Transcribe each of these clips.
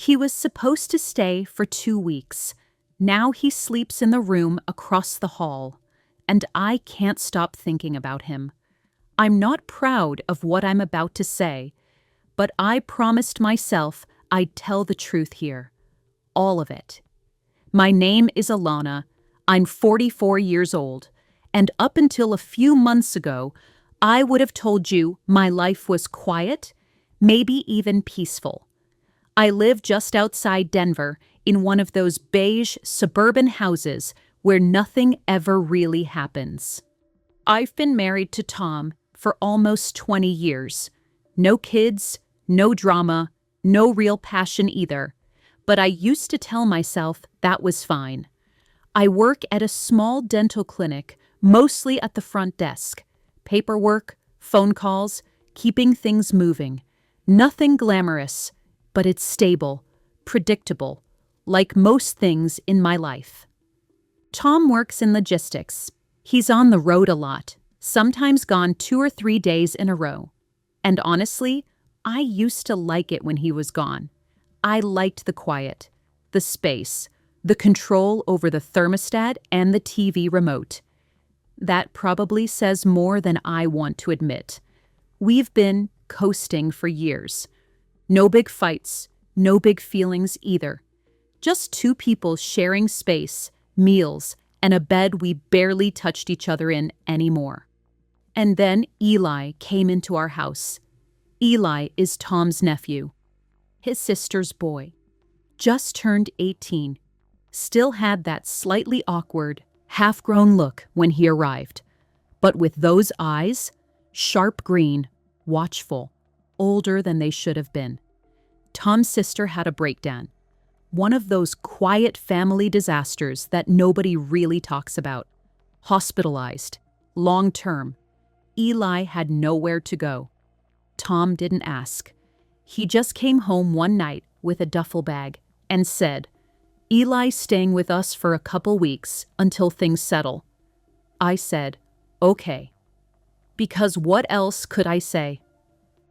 He was supposed to stay for 2 weeks. Now he sleeps in the room across the hall, and I can't stop thinking about him. I'm not proud of what I'm about to say, but I promised myself I'd tell the truth here. All of it. My name is Alana. I'm 44 years old, and up until a few months ago, I would have told you my life was quiet, maybe even peaceful. I live just outside Denver in one of those beige suburban houses where nothing ever really happens. I've been married to Tom for almost 20 years. No kids, no drama, no real passion either. But I used to tell myself that was fine. I work at a small dental clinic, mostly at the front desk. Paperwork, phone calls, keeping things moving. Nothing glamorous, but it's stable, predictable, like most things in my life. Tom works in logistics. He's on the road a lot, sometimes gone 2 or 3 days in a row. And honestly, I used to like it when he was gone. I liked the quiet, the space, the control over the thermostat and the TV remote. That probably says more than I want to admit. We've been coasting for years. No big fights, no big feelings either. Just two people sharing space, meals, and a bed we barely touched each other in anymore. And then Eli came into our house. Eli is Tom's nephew, his sister's boy. Just turned 18. Still had that slightly awkward, half-grown look when he arrived. But with those eyes, sharp green, watchful, older than they should have been. Tom's sister had a breakdown. One of those quiet family disasters that nobody really talks about. Hospitalized. Long-term. Eli had nowhere to go. Tom didn't ask. He just came home one night with a duffel bag and said, "Eli's staying with us for a couple weeks until things settle." I said, "Okay." Because what else could I say?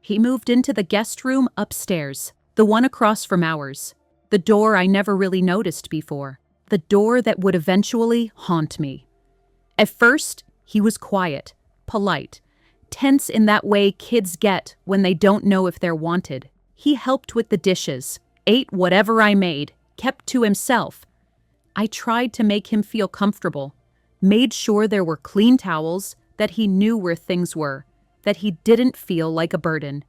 He moved into the guest room upstairs, the one across from ours, the door I never really noticed before, the door that would eventually haunt me. At first, he was quiet, polite, tense in that way kids get when they don't know if they're wanted. He helped with the dishes, ate whatever I made, kept to himself. I tried to make him feel comfortable, made sure there were clean towels, that he knew where things were, that he didn't feel like a burden.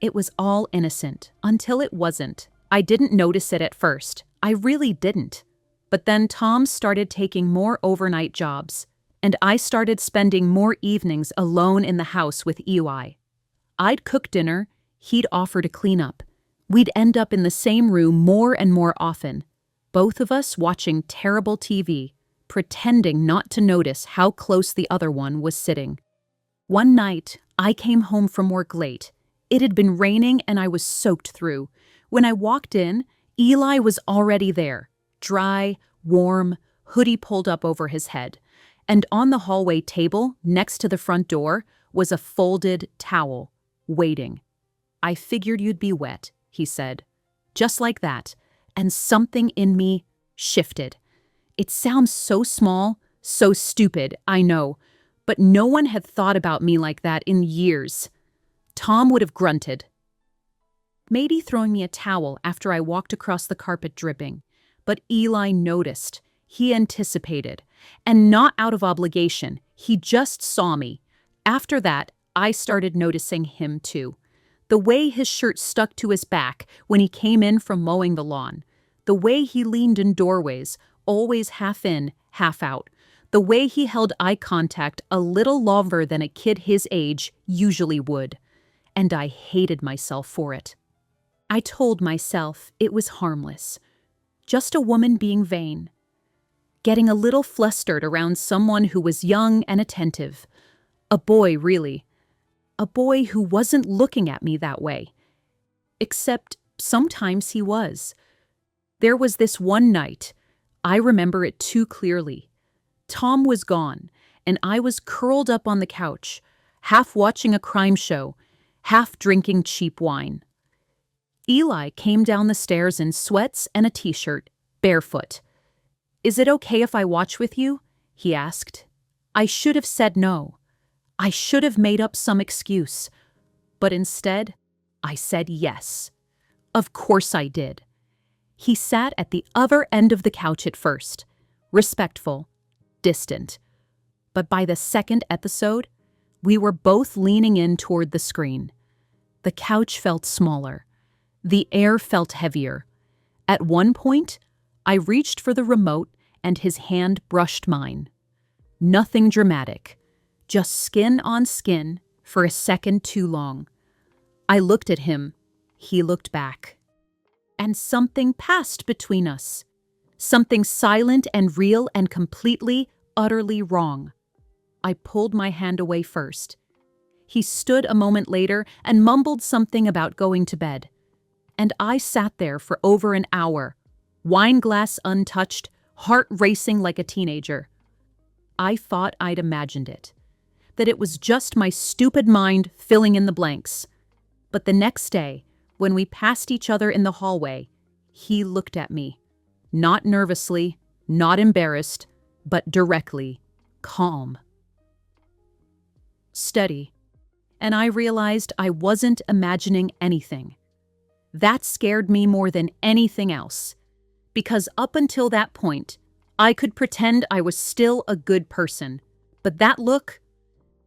It was all innocent, until it wasn't. I didn't notice it at first. I really didn't. But then Tom started taking more overnight jobs, and I started spending more evenings alone in the house with Eli. I'd cook dinner, he'd offer to clean up. We'd end up in the same room more and more often, both of us watching terrible TV, pretending not to notice how close the other one was sitting. One night, I came home from work late. It had been raining and I was soaked through. When I walked in, Eli was already there, dry, warm, hoodie pulled up over his head. And on the hallway table, next to the front door, was a folded towel, waiting. "I figured you'd be wet," he said. Just like that, and something in me shifted. It sounds so small, so stupid, I know, but no one had thought about me like that in years. Tom would have grunted. Maybe throwing me a towel after I walked across the carpet dripping, but Eli noticed. He anticipated, and not out of obligation. He just saw me. After that, I started noticing him too. The way his shirt stuck to his back when he came in from mowing the lawn. The way he leaned in doorways, always half in, half out. The way he held eye contact a little longer than a kid his age usually would. And I hated myself for it. I told myself it was harmless. Just a woman being vain. Getting a little flustered around someone who was young and attentive. A boy, really. A boy who wasn't looking at me that way. Except sometimes he was. There was this one night. I remember it too clearly. Tom was gone, and I was curled up on the couch, half watching a crime show, half drinking cheap wine. Eli came down the stairs in sweats and a t-shirt, barefoot. "Is it okay if I watch with you?" he asked. I should have said no. I should have made up some excuse. But instead, I said yes. Of course I did. He sat at the other end of the couch at first, respectful, distant. But by the second episode, we were both leaning in toward the screen. The couch felt smaller. The air felt heavier. At one point, I reached for the remote and his hand brushed mine. Nothing dramatic, just skin on skin for a second too long. I looked at him. He looked back. And something passed between us. Something silent and real and completely, utterly wrong. I pulled my hand away first. He stood a moment later and mumbled something about going to bed. And I sat there for over an hour, wine glass untouched, heart racing like a teenager. I thought I'd imagined it, that it was just my stupid mind filling in the blanks. But the next day, when we passed each other in the hallway, he looked at me, not nervously, not embarrassed, but directly, calm. Steady. And I realized I wasn't imagining anything. That scared me more than anything else, because up until that point, I could pretend I was still a good person. But that look,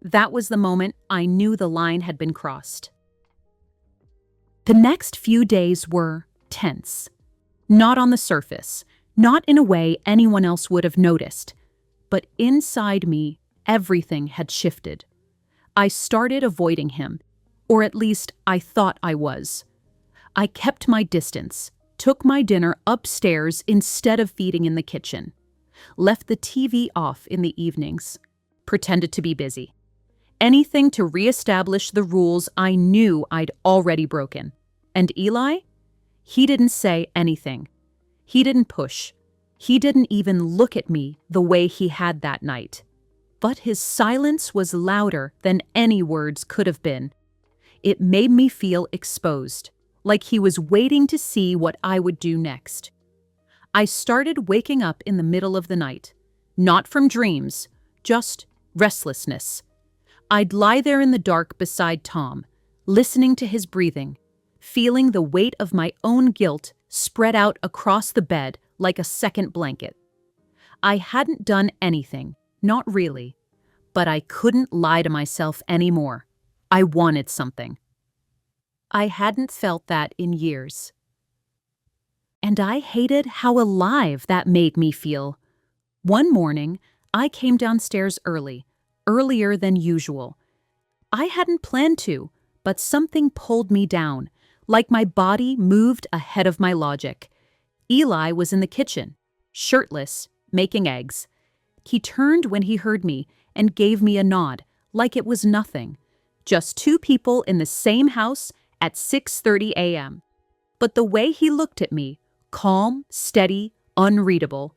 that was the moment I knew the line had been crossed. The next few days were tense. Not on the surface, not in a way anyone else would have noticed, but inside me, everything had shifted. I started avoiding him, or at least I thought I was. I kept my distance, took my dinner upstairs instead of feeding in the kitchen, left the TV off in the evenings, pretended to be busy. Anything to reestablish the rules I knew I'd already broken. And Eli? He didn't say anything. He didn't push. He didn't even look at me the way he had that night. But his silence was louder than any words could have been. It made me feel exposed, like he was waiting to see what I would do next. I started waking up in the middle of the night, not from dreams, just restlessness. I'd lie there in the dark beside Tom, listening to his breathing, feeling the weight of my own guilt spread out across the bed like a second blanket. I hadn't done anything, not really, but I couldn't lie to myself anymore. I wanted something. I hadn't felt that in years. And I hated how alive that made me feel. One morning, I came downstairs early, earlier than usual. I hadn't planned to, but something pulled me down, like my body moved ahead of my logic. Eli was in the kitchen, shirtless, making eggs. He turned when he heard me and gave me a nod, like it was nothing. Just two people in the same house at 6:30 a.m. But the way he looked at me, calm, steady, unreadable,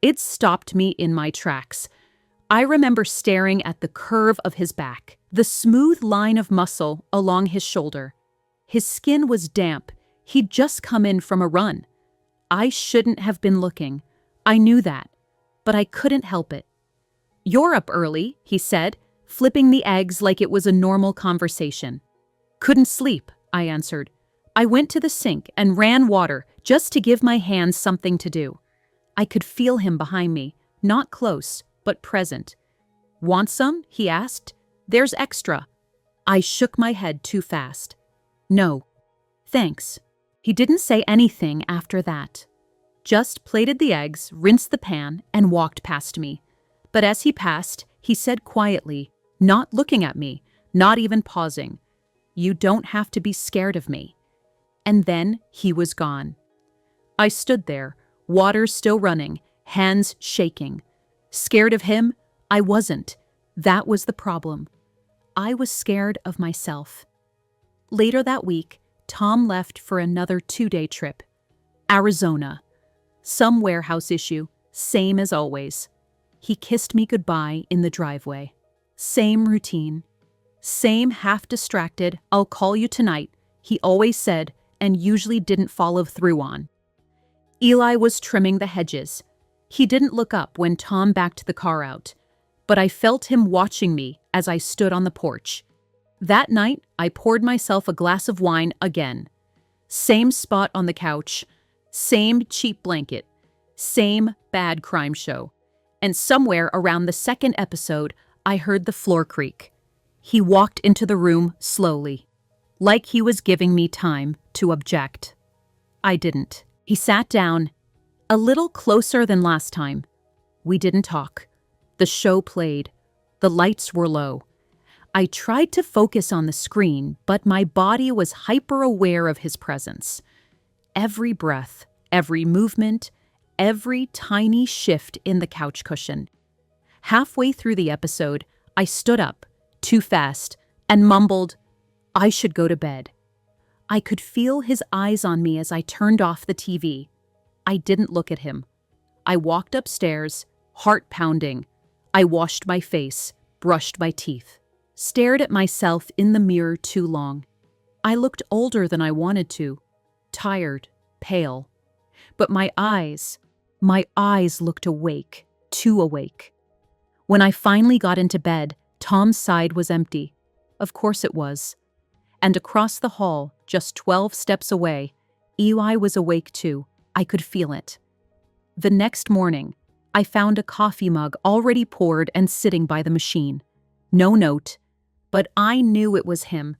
it stopped me in my tracks. I remember staring at the curve of his back, the smooth line of muscle along his shoulder. His skin was damp. He'd just come in from a run. I shouldn't have been looking. I knew that, but I couldn't help it. "You're up early," he said, flipping the eggs like it was a normal conversation. "Couldn't sleep," I answered. I went to the sink and ran water just to give my hands something to do. I could feel him behind me, not close, but present. "Want some?" he asked. "There's extra." I shook my head too fast. "No, thanks." He didn't say anything after that. Just plated the eggs, rinsed the pan, and walked past me. But as he passed, he said quietly, not looking at me, not even pausing, "You don't have to be scared of me." And then he was gone. I stood there, water still running, hands shaking. Scared of him? I wasn't. That was the problem. I was scared of myself. Later that week, Tom left for another 2-day trip. Arizona. Some warehouse issue, same as always. He kissed me goodbye in the driveway. Same routine. Same half-distracted, "I'll call you tonight," he always said, and usually didn't follow through on. Eli was trimming the hedges. He didn't look up when Tom backed the car out, but I felt him watching me as I stood on the porch. That night, I poured myself a glass of wine again. Same spot on the couch, same cheap blanket, same bad crime show. And somewhere around the second episode, I heard the floor creak. He walked into the room slowly, like he was giving me time to object. I didn't. He sat down, a little closer than last time. We didn't talk. The show played. The lights were low. I tried to focus on the screen, but my body was hyper-aware of his presence. Every breath, every movement, every tiny shift in the couch cushion. Halfway through the episode, I stood up, too fast, and mumbled, "I should go to bed." I could feel his eyes on me as I turned off the TV. I didn't look at him. I walked upstairs, heart pounding. I washed my face, brushed my teeth, stared at myself in the mirror too long. I looked older than I wanted to, tired, pale. But my eyes looked awake, too awake. When I finally got into bed, Tom's side was empty. Of course it was. And across the hall, just 12 steps away, Eli was awake too. I could feel it. The next morning, I found a coffee mug already poured and sitting by the machine. No note, but I knew it was him.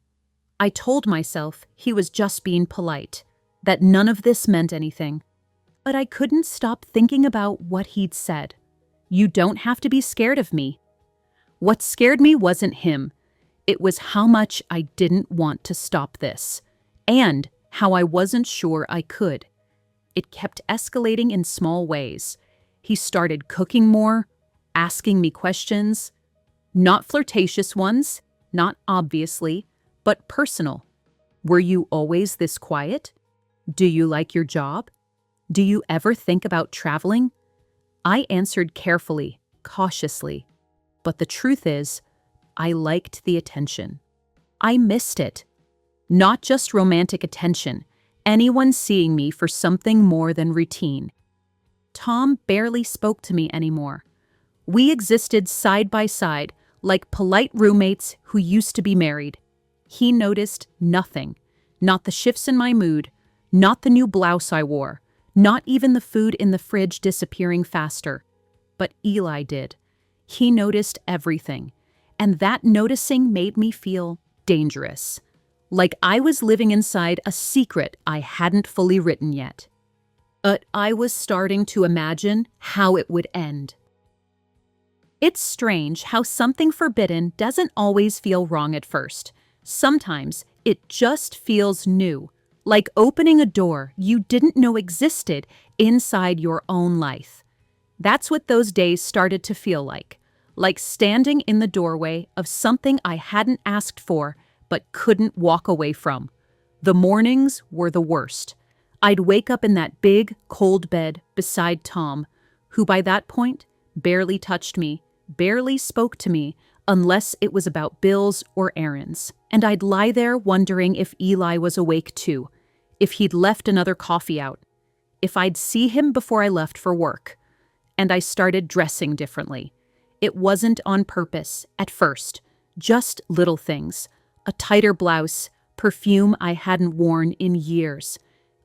I told myself he was just being polite, that none of this meant anything. But I couldn't stop thinking about what he'd said. "You don't have to be scared of me." What scared me wasn't him. It was how much I didn't want to stop this, and how I wasn't sure I could. It kept escalating in small ways. He started cooking more, asking me questions. Not flirtatious ones, not obviously, but personal. "Were you always this quiet? Do you like your job? Do you ever think about traveling?" I answered carefully, cautiously. But the truth is, I liked the attention. I missed it. Not just romantic attention, anyone seeing me for something more than routine. Tom barely spoke to me anymore. We existed side by side, like polite roommates who used to be married. He noticed nothing. Not the shifts in my mood, not the new blouse I wore, not even the food in the fridge disappearing faster. But Eli did. He noticed everything. And that noticing made me feel dangerous. Like I was living inside a secret I hadn't fully written yet. But I was starting to imagine how it would end. It's strange how something forbidden doesn't always feel wrong at first. Sometimes it just feels new, like opening a door you didn't know existed inside your own life. That's what those days started to feel like standing in the doorway of something I hadn't asked for but couldn't walk away from. The mornings were the worst. I'd wake up in that big, cold bed beside Tom, who by that point barely touched me, barely spoke to me, unless it was about bills or errands. And I'd lie there wondering if Eli was awake too, if he'd left another coffee out, if I'd see him before I left for work. And I started dressing differently. It wasn't on purpose at first, just little things. A tighter blouse, perfume I hadn't worn in years.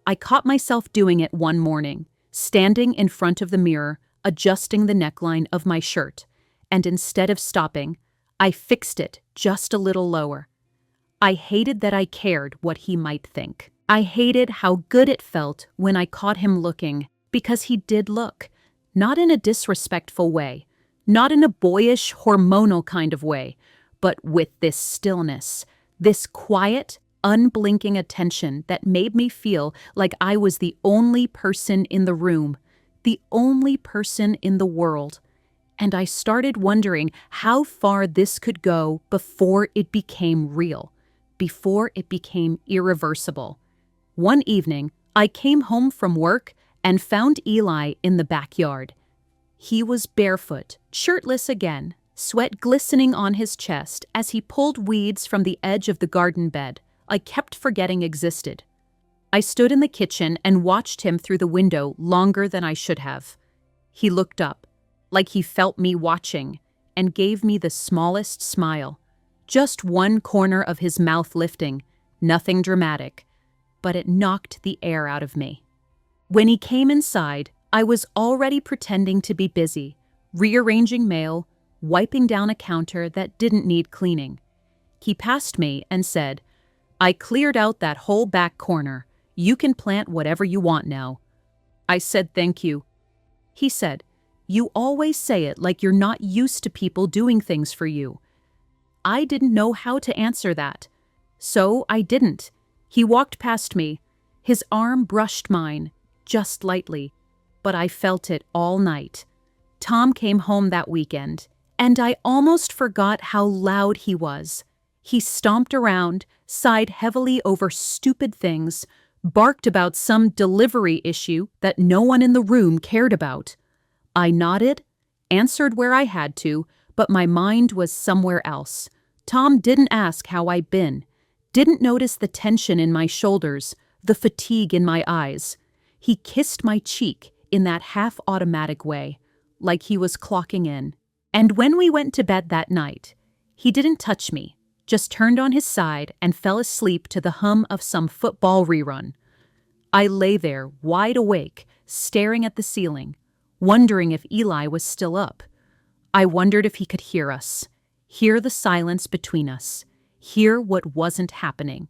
I caught myself doing it one morning, standing in front of the mirror, adjusting the neckline of my shirt. And instead of stopping, I fixed it just a little lower. I hated that I cared what he might think. I hated how good it felt when I caught him looking, because he did look, not in a disrespectful way, not in a boyish, hormonal kind of way, but with this stillness, this quiet, unblinking attention that made me feel like I was the only person in the room, the only person in the world. And I started wondering how far this could go before it became real, before it became irreversible. One evening, I came home from work and found Eli in the backyard. He was barefoot, shirtless again, sweat glistening on his chest as he pulled weeds from the edge of the garden bed I kept forgetting existed. I stood in the kitchen and watched him through the window longer than I should have. He looked up, like he felt me watching, and gave me the smallest smile. Just one corner of his mouth lifting, nothing dramatic, but it knocked the air out of me. When he came inside, I was already pretending to be busy, rearranging mail, wiping down a counter that didn't need cleaning. He passed me and said, "I cleared out that whole back corner. You can plant whatever you want now." I said thank you. He said, "You always say it like you're not used to people doing things for you." I didn't know how to answer that, so I didn't. He walked past me. His arm brushed mine, just lightly, but I felt it all night. Tom came home that weekend, and I almost forgot how loud he was. He stomped around, sighed heavily over stupid things, barked about some delivery issue that no one in the room cared about. I nodded, answered where I had to, but my mind was somewhere else. Tom didn't ask how I'd been, didn't notice the tension in my shoulders, the fatigue in my eyes. He kissed my cheek in that half-automatic way, like he was clocking in. And when we went to bed that night, he didn't touch me, just turned on his side and fell asleep to the hum of some football rerun. I lay there, wide awake, staring at the ceiling, wondering if Eli was still up. I wondered if he could hear us, hear the silence between us, hear what wasn't happening.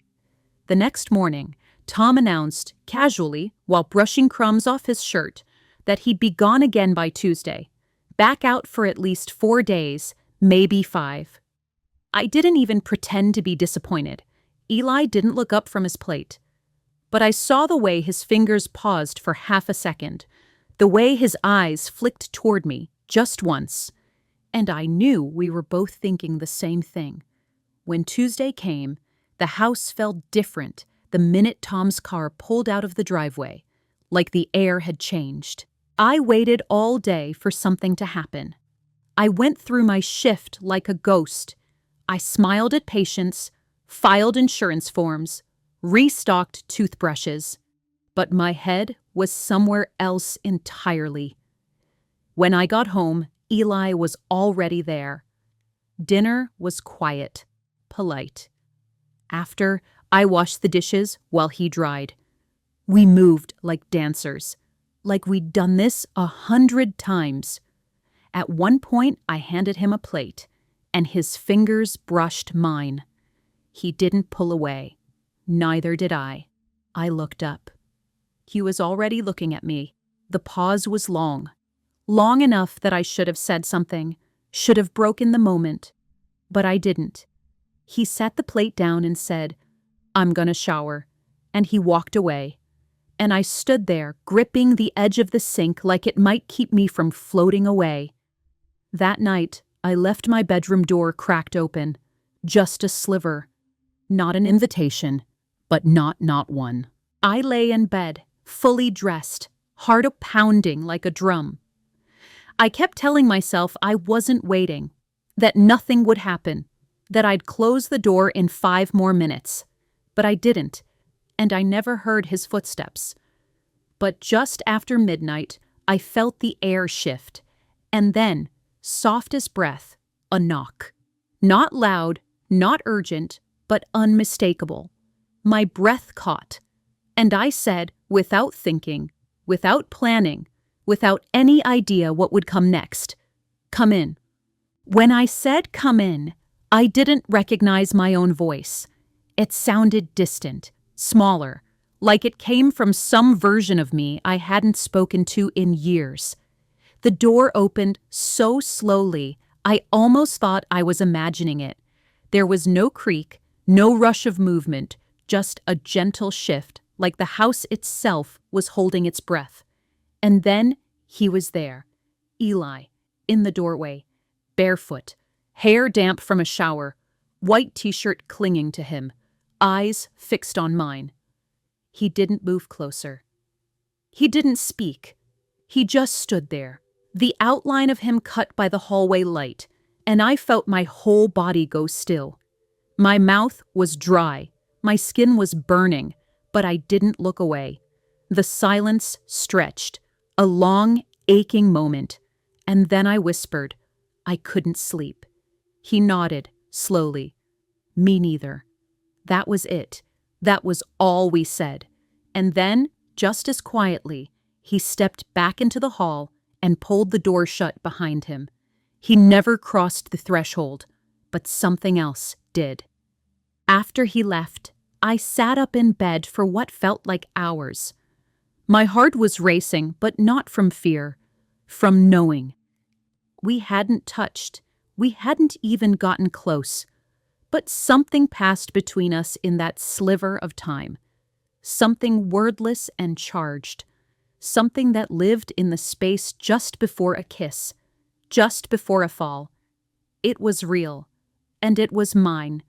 The next morning, Tom announced, casually, while brushing crumbs off his shirt, that he'd be gone again by Tuesday, back out for at least 4 days, maybe 5. I didn't even pretend to be disappointed. Eli didn't look up from his plate. But I saw the way his fingers paused for half a second, the way his eyes flicked toward me just once, and I knew we were both thinking the same thing. When Tuesday came, the house felt different the minute Tom's car pulled out of the driveway, like the air had changed. I waited all day for something to happen. I went through my shift like a ghost. I smiled at patients, filed insurance forms, restocked toothbrushes, but my head was somewhere else entirely. When I got home, Eli was already there. Dinner was quiet, polite. After, I washed the dishes while he dried. We moved like dancers, like we'd done this 100 times. At one point, I handed him a plate, and his fingers brushed mine. He didn't pull away. Neither did I. I looked up. He was already looking at me. The pause was long. Long enough that I should have said something, should have broken the moment. But I didn't. He set the plate down and said, "I'm gonna shower," and he walked away. And I stood there, gripping the edge of the sink like it might keep me from floating away. That night, I left my bedroom door cracked open, just a sliver. Not an invitation, but not one. I lay in bed, fully dressed, heart pounding like a drum. I kept telling myself I wasn't waiting, that nothing would happen, that I'd close the door in 5 more minutes. But I didn't, and I never heard his footsteps. But just after midnight, I felt the air shift, and then, soft as breath, a knock. Not loud, not urgent, but unmistakable. My breath caught, and I said, without thinking, without planning, without any idea what would come next, "Come in." When I said "come in," I didn't recognize my own voice. It sounded distant, smaller, like it came from some version of me I hadn't spoken to in years. The door opened so slowly, I almost thought I was imagining it. There was no creak, no rush of movement, just a gentle shift, like the house itself was holding its breath. And then he was there, Eli, in the doorway, barefoot, hair damp from a shower, white t-shirt clinging to him, eyes fixed on mine. He didn't move closer. He didn't speak. He just stood there, the outline of him cut by the hallway light, and I felt my whole body go still. My mouth was dry, my skin was burning, But I didn't look away. The silence stretched, a long, aching moment, and then I whispered, I couldn't sleep. He nodded, slowly. Me neither. That was it. That was all we said. And then, just as quietly, he stepped back into the hall and pulled the door shut behind him. He never crossed the threshold, but something else did. After he left, I sat up in bed for what felt like hours. My heart was racing, but not from fear, from knowing. We hadn't touched. We hadn't even gotten close. But something passed between us in that sliver of time. Something wordless and charged. Something that lived in the space just before a kiss, just before a fall. It was real, and it was mine,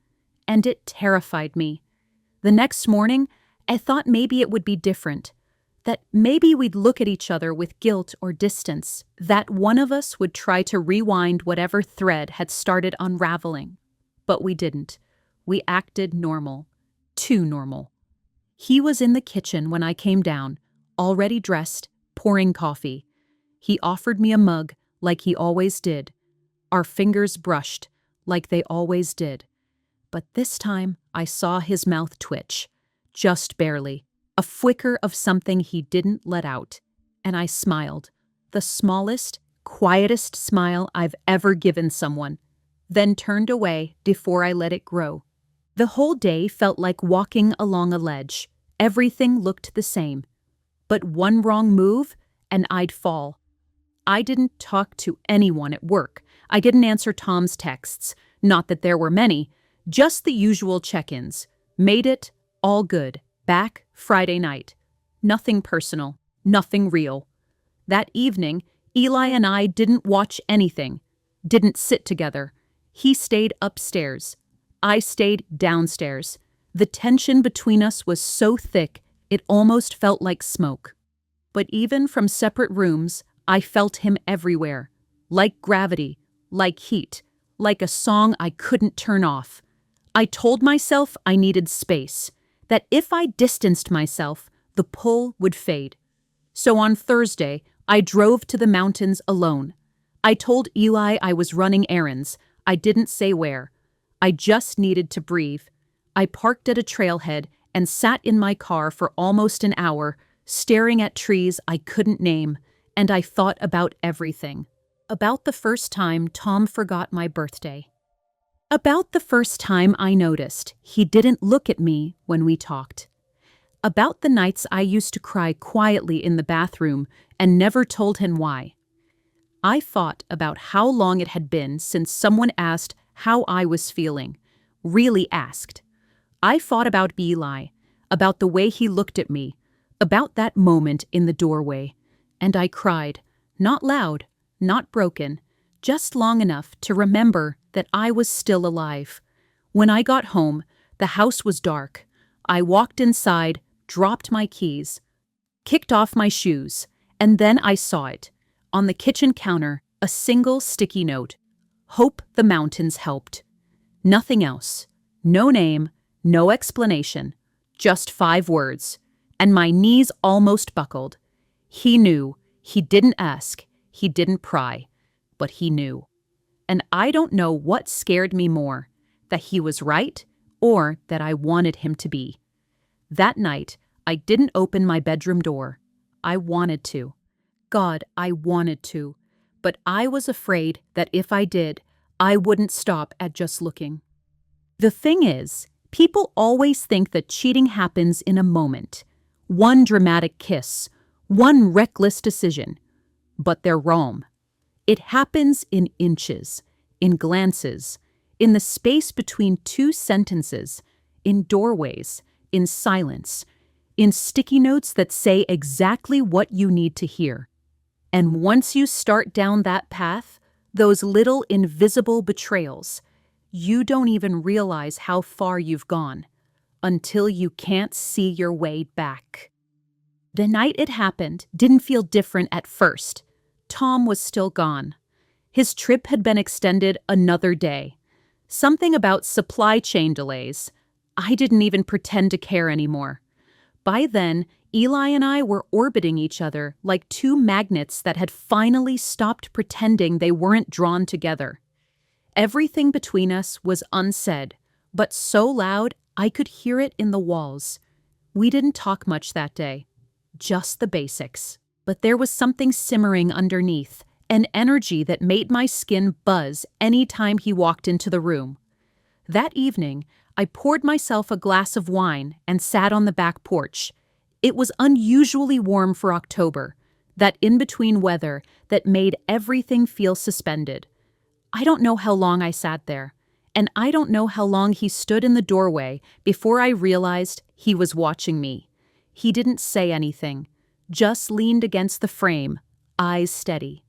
and it terrified me. The next morning, I thought maybe it would be different, that maybe we'd look at each other with guilt or distance, that one of us would try to rewind whatever thread had started unraveling. But we didn't. We acted normal. Too normal. He was in the kitchen when I came down, already dressed, pouring coffee. He offered me a mug, like he always did. Our fingers brushed, like they always did. But this time, I saw his mouth twitch. Just barely. A flicker of something he didn't let out. And I smiled. The smallest, quietest smile I've ever given someone. Then turned away before I let it grow. The whole day felt like walking along a ledge. Everything looked the same. But one wrong move, and I'd fall. I didn't talk to anyone at work. I didn't answer Tom's texts. Not that there were many. Just the usual check-ins. Made it, all good. Back Friday night. Nothing personal. Nothing real. That evening, Eli and I didn't watch anything. Didn't sit together. He stayed upstairs. I stayed downstairs. The tension between us was so thick, it almost felt like smoke. But even from separate rooms, I felt him everywhere. Like gravity, like heat, like a song I couldn't turn off. I told myself I needed space, that if I distanced myself, the pull would fade. So on Thursday, I drove to the mountains alone. I told Eli I was running errands. I didn't say where. I just needed to breathe. I parked at a trailhead and sat in my car for almost an hour, staring at trees I couldn't name, and I thought about everything. About the first time Tom forgot my birthday. About the first time I noticed he didn't look at me when we talked. About the nights I used to cry quietly in the bathroom and never told him why. I thought about how long it had been since someone asked how I was feeling, really asked. I thought about Eli, about the way he looked at me, about that moment in the doorway, and I cried, not loud, not broken, just long enough to remember that I was still alive. When I got home, the house was dark. I walked inside, dropped my keys, kicked off my shoes, and then I saw it. On the kitchen counter, a single sticky note. Hope the mountains helped. Nothing else. No name, no explanation. Just 5 words. And my knees almost buckled. He knew. He didn't ask. He didn't pry. But he knew. And I don't know what scared me more, that he was right or that I wanted him to be. That night, I didn't open my bedroom door. I wanted to. God, I wanted to. But I was afraid that if I did, I wouldn't stop at just looking. The thing is, people always think that cheating happens in a moment. One dramatic kiss, one reckless decision. But they're wrong. It happens in inches, in glances, in the space between 2 sentences, in doorways, in silence, in sticky notes that say exactly what you need to hear. And once you start down that path, those little invisible betrayals, you don't even realize how far you've gone, until you can't see your way back. The night it happened didn't feel different at first. Tom was still gone. His trip had been extended another day. Something about supply chain delays. I didn't even pretend to care anymore. By then, Eli and I were orbiting each other like two magnets that had finally stopped pretending they weren't drawn together. Everything between us was unsaid, but so loud I could hear it in the walls. We didn't talk much that day, just the basics. But there was something simmering underneath, an energy that made my skin buzz any time he walked into the room. That evening, I poured myself a glass of wine and sat on the back porch. It was unusually warm for October, that in-between weather that made everything feel suspended. I don't know how long I sat there, and I don't know how long he stood in the doorway before I realized he was watching me. He didn't say anything, just leaned against the frame, eyes steady,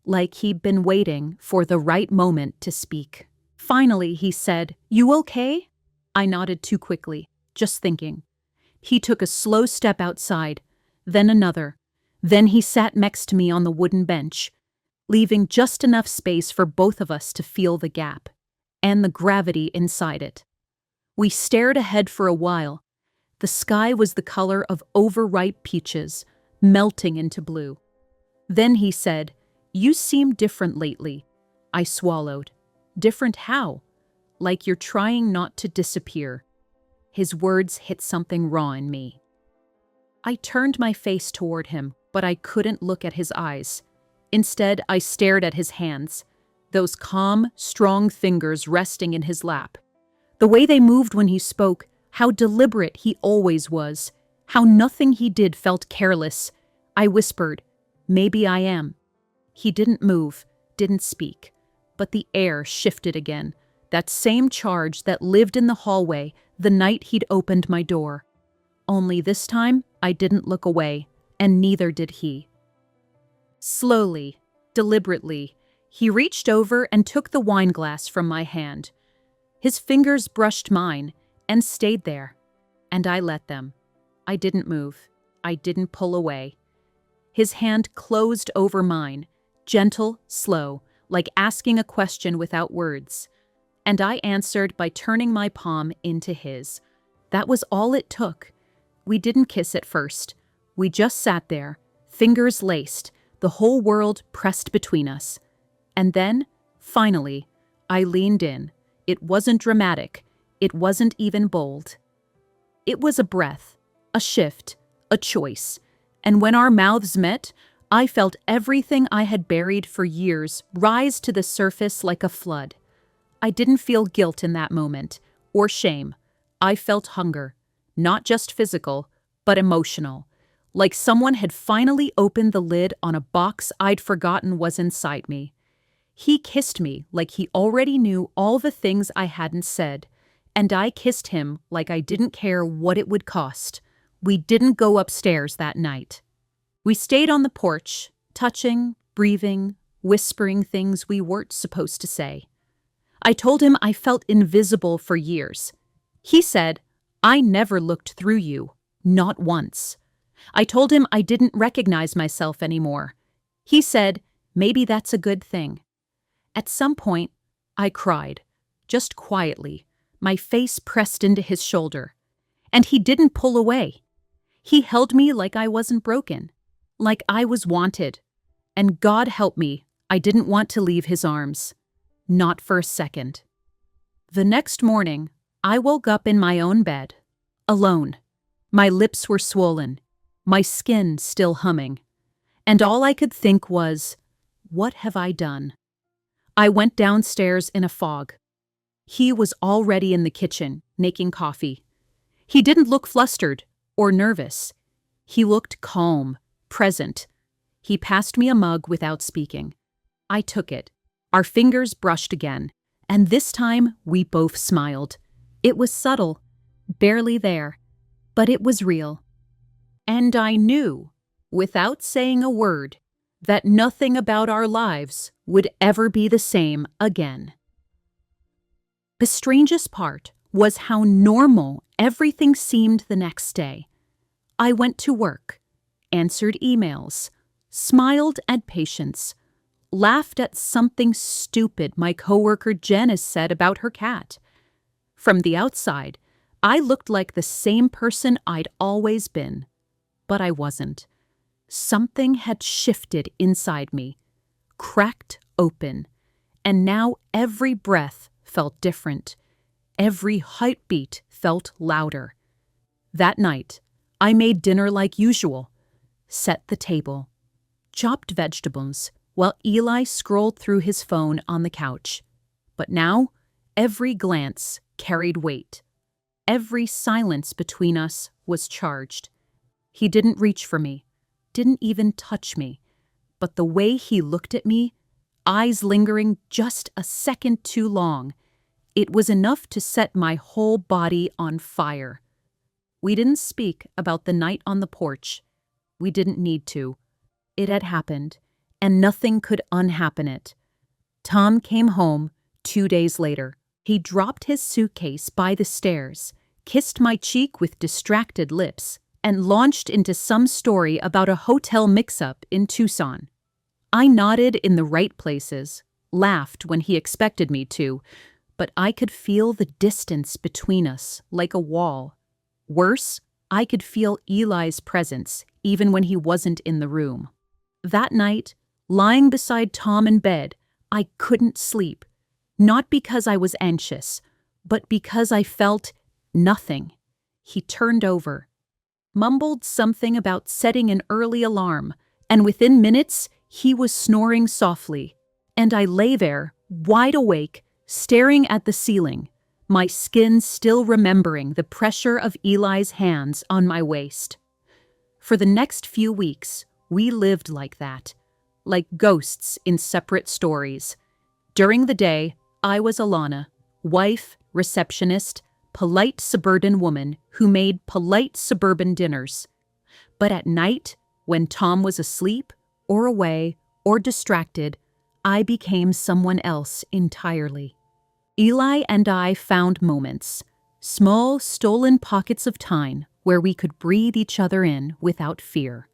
like he'd been waiting for the right moment to speak. Finally, he said, "You okay?" I nodded too quickly, just thinking. He took a slow step outside, then another. Then he sat next to me on the wooden bench, leaving just enough space for both of us to feel the gap and the gravity inside it. We stared ahead for a while. The sky was the color of overripe peaches, melting into blue. Then he said, "You seem different lately." I swallowed. Different how? Like you're trying not to disappear. His words hit something raw in me. I turned my face toward him, but I couldn't look at his eyes. Instead, I stared at his hands, those calm, strong fingers resting in his lap. The way they moved when he spoke, how deliberate he always was, how nothing he did felt careless. I whispered, "Maybe I am." He didn't move, didn't speak, but the air shifted again, that same charge that lived in the hallway the night he'd opened my door. Only this time, I didn't look away, and neither did he. Slowly, deliberately, he reached over and took the wine glass from my hand. His fingers brushed mine and stayed there, and I let them. I didn't move. I didn't pull away. His hand closed over mine, gentle, slow, like asking a question without words. And I answered by turning my palm into his. That was all it took. We didn't kiss at first. We just sat there, fingers laced, the whole world pressed between us. And then, finally, I leaned in. It wasn't dramatic. It wasn't even bold. It was a breath, a shift, a choice. And when our mouths met, I felt everything I had buried for years rise to the surface like a flood. I didn't feel guilt in that moment, or shame. I felt hunger, not just physical, but emotional, like someone had finally opened the lid on a box I'd forgotten was inside me. He kissed me like he already knew all the things I hadn't said, and I kissed him like I didn't care what it would cost. We didn't go upstairs that night. We stayed on the porch, touching, breathing, whispering things we weren't supposed to say. I told him I felt invisible for years. He said, "I never looked through you, not once." I told him I didn't recognize myself anymore. He said, "Maybe that's a good thing." At some point, I cried, just quietly, my face pressed into his shoulder. And he didn't pull away. He held me like I wasn't broken, like I was wanted. And God help me, I didn't want to leave his arms. Not for a second. The next morning, I woke up in my own bed, alone. My lips were swollen, my skin still humming. And all I could think was, what have I done? I went downstairs in a fog. He was already in the kitchen, making coffee. He didn't look flustered or nervous. He looked calm, present. He passed me a mug without speaking. I took it. Our fingers brushed again, and this time we both smiled. It was subtle, barely there, but it was real. And I knew, without saying a word, that nothing about our lives would ever be the same again. The strangest part was how normal everything seemed the next day. I went to work, answered emails, smiled at patients, laughed at something stupid my coworker Janice said about her cat. From the outside, I looked like the same person I'd always been, but I wasn't. Something had shifted inside me, cracked open, and now every breath felt different. Every heartbeat felt louder. That night, I made dinner like usual, set the table, chopped vegetables, while Eli scrolled through his phone on the couch. But now, every glance carried weight. Every silence between us was charged. He didn't reach for me, didn't even touch me, but the way he looked at me, eyes lingering just a second too long, it was enough to set my whole body on fire. We didn't speak about the night on the porch. We didn't need to. It had happened, and nothing could unhappen it. Tom came home 2 days later. He dropped his suitcase by the stairs, kissed my cheek with distracted lips, and launched into some story about a hotel mix-up in Tucson. I nodded in the right places, laughed when he expected me to, but I could feel the distance between us like a wall. Worse, I could feel Eli's presence even when he wasn't in the room. That night, lying beside Tom in bed, I couldn't sleep. Not because I was anxious, but because I felt nothing. He turned over, mumbled something about setting an early alarm, and within minutes, he was snoring softly. And I lay there, wide awake, staring at the ceiling, my skin still remembering the pressure of Eli's hands on my waist. For the next few weeks, we lived like that, like ghosts in separate stories. During the day, I was Alana, wife, receptionist, polite suburban woman who made polite suburban dinners. But at night, when Tom was asleep, or away, or distracted, I became someone else entirely. Eli and I found moments, small, stolen pockets of time where we could breathe each other in without fear.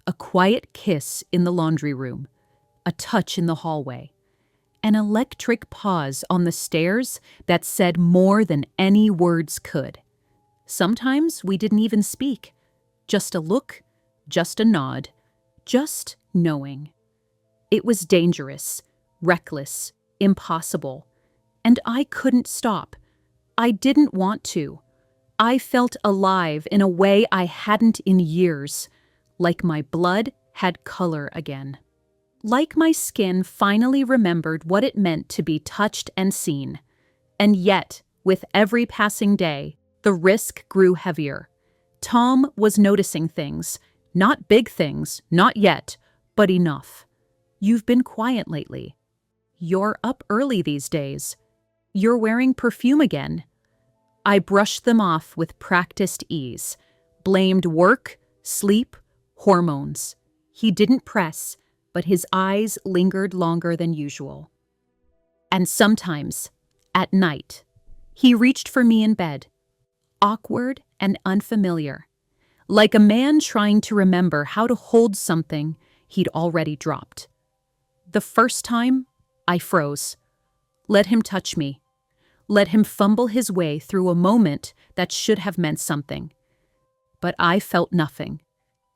A quiet kiss in the laundry room, a touch in the hallway, an electric pause on the stairs that said more than any words could. Sometimes we didn't even speak, just a look, just a nod, just knowing. It was dangerous, reckless, impossible, and I couldn't stop. I didn't want to. I felt alive in a way I hadn't in years, like my blood had color again. Like my skin finally remembered what it meant to be touched and seen. And yet, with every passing day, the risk grew heavier. Tom was noticing things, not big things, not yet, but enough. You've been quiet lately. You're up early these days. You're wearing perfume again. I brushed them off with practiced ease, blamed work, sleep, hormones. He didn't press, but his eyes lingered longer than usual. And sometimes, at night, he reached for me in bed, awkward and unfamiliar, like a man trying to remember how to hold something he'd already dropped. The first time, I froze. Let him touch me. Let him fumble his way through a moment that should have meant something. But I felt nothing.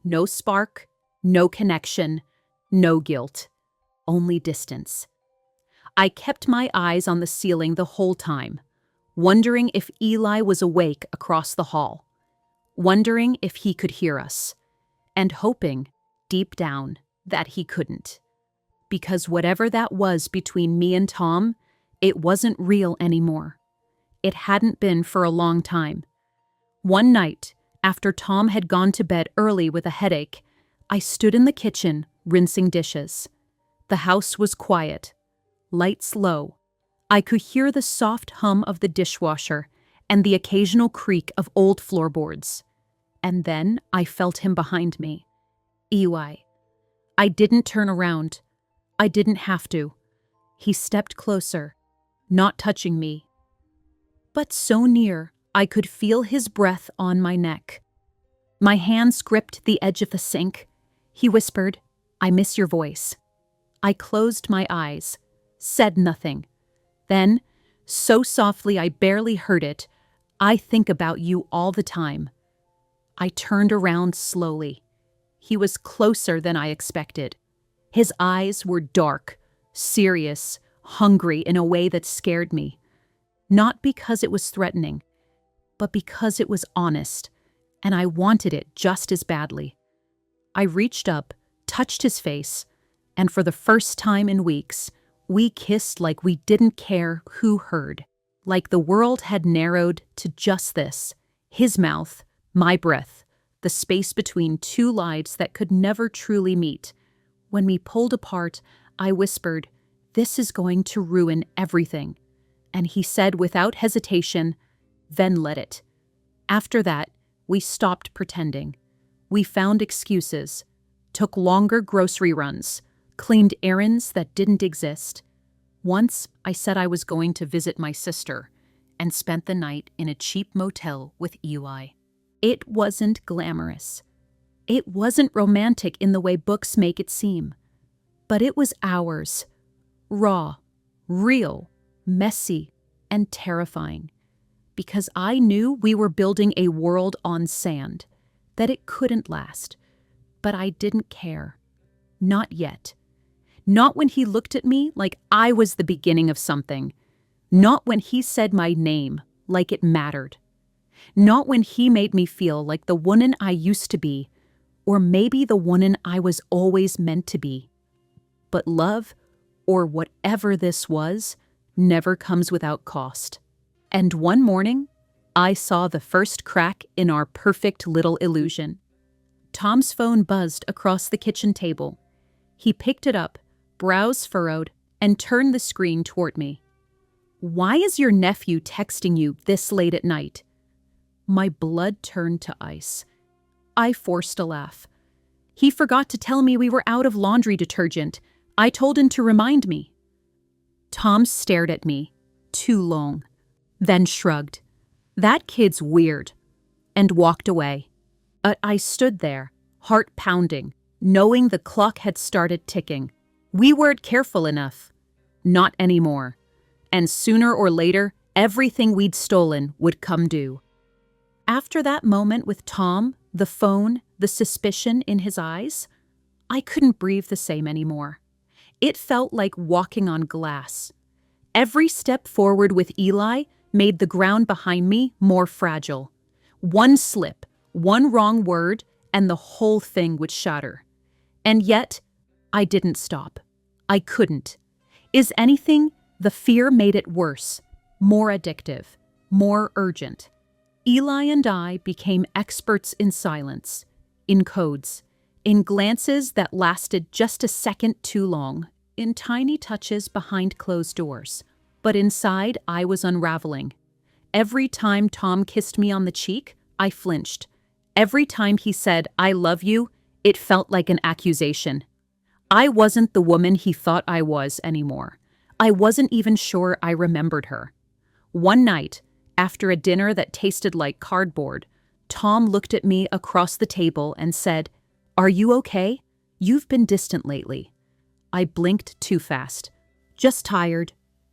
No spark, no connection, no guilt. Only distance. I kept my eyes on the ceiling the whole time, wondering if Eli was awake across the hall, wondering if he could hear us, and hoping, deep down, that he couldn't. Because whatever that was between me and Tom, it wasn't real anymore. It hadn't been for a long time. One night, after Tom had gone to bed early with a headache, I stood in the kitchen, rinsing dishes. The house was quiet, lights low. I could hear the soft hum of the dishwasher and the occasional creak of old floorboards. And then I felt him behind me. Eli. I didn't turn around. I didn't have to. He stepped closer, not touching me, but so near I could feel his breath on my neck. My hands gripped the edge of the sink. He whispered, "I miss your voice." I closed my eyes, said nothing. Then, so softly I barely heard it, I think about you all the time." I turned around slowly. He was closer than I expected. His eyes were dark, serious, hungry in a way that scared me. Not because it was threatening, but because it was honest, and I wanted it just as badly. I reached up, touched his face, and for the first time in weeks, we kissed like we didn't care who heard. Like the world had narrowed to just this: his mouth, my breath, the space between two lives that could never truly meet. When we pulled apart, I whispered, "This is going to ruin everything." And he said without hesitation, "Then let it." After that, we stopped pretending. We found excuses, took longer grocery runs, cleaned errands that didn't exist. Once, I said I was going to visit my sister and spent the night in a cheap motel with Eli. It wasn't glamorous. It wasn't romantic in the way books make it seem. But it was ours. Raw, real, messy, and terrifying. Because I knew we were building a world on sand, that it couldn't last. But I didn't care. Not yet. Not when he looked at me like I was the beginning of something. Not when he said my name like it mattered. Not when he made me feel like the woman I used to be, or maybe the woman I was always meant to be. But love, or whatever this was, never comes without cost. And one morning, I saw the first crack in our perfect little illusion. Tom's phone buzzed across the kitchen table. He picked it up, brows furrowed, and turned the screen toward me. "Why is your nephew texting you this late at night?" My blood turned to ice. I forced a laugh. "He forgot to tell me we were out of laundry detergent. I told him to remind me." Tom stared at me, too long, then shrugged. "That kid's weird," and walked away. But I stood there, heart pounding, knowing the clock had started ticking. We weren't careful enough. Not anymore. And sooner or later, everything we'd stolen would come due. After that moment with Tom, the phone, the suspicion in his eyes, I couldn't breathe the same anymore. It felt like walking on glass. Every step forward with Eli made the ground behind me more fragile. One slip, one wrong word, and the whole thing would shatter. And yet, I didn't stop. I couldn't. Is anything, the fear made it worse, more addictive, more urgent. Eli and I became experts in silence, in codes, in glances that lasted just a second too long, in tiny touches behind closed doors. But inside, I was unraveling. Every time Tom kissed me on the cheek, I flinched. Every time he said, "I love you," it felt like an accusation. I wasn't the woman he thought I was anymore. I wasn't even sure I remembered her. One night, after a dinner that tasted like cardboard, Tom looked at me across the table and said, "Are you okay? You've been distant lately." I blinked too fast. "Just tired."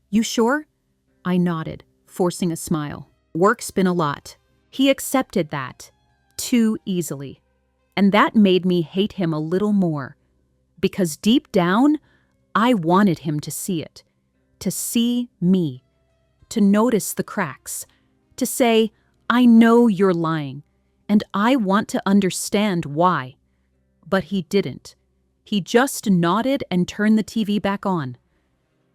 "You sure?" I nodded, forcing a smile. "Work's been a lot." He accepted that, too easily. And that made me hate him a little more. Because deep down, I wanted him to see it. To see me. To notice the cracks. To say, "I know you're lying, and I want to understand why." But he didn't. He just nodded and turned the TV back on.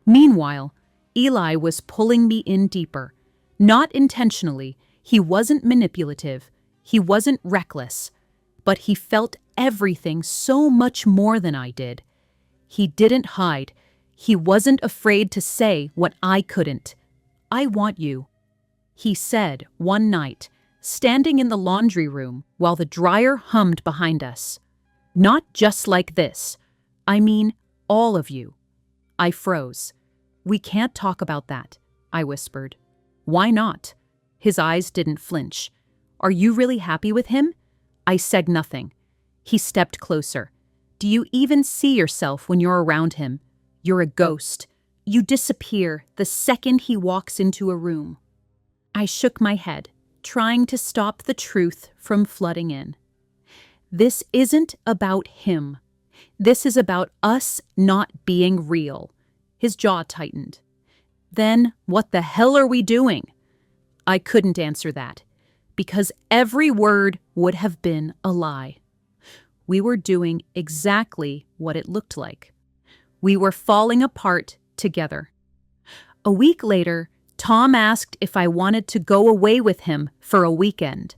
Meanwhile, Eli was pulling me in deeper. Not intentionally. He wasn't manipulative. He wasn't reckless. But he felt everything so much more than I did. He didn't hide. He wasn't afraid to say what I couldn't. "I want you," he said one night, standing in the laundry room while the dryer hummed behind us. "Not just like this. I mean, all of you." I froze. "We can't talk about that," I whispered. "Why not?" His eyes didn't flinch. "Are you really happy with him?" I said nothing. He stepped closer. "Do you even see yourself when you're around him? You're a ghost. You disappear the second he walks into a room." I shook my head, trying to stop the truth from flooding in. This isn't about him. This is about us not being real. His jaw tightened. Then what the hell are we doing? I couldn't answer that, because every word would have been a lie. We were doing exactly what it looked like. We were falling apart together. A week later, Tom asked if I wanted to go away with him for a weekend.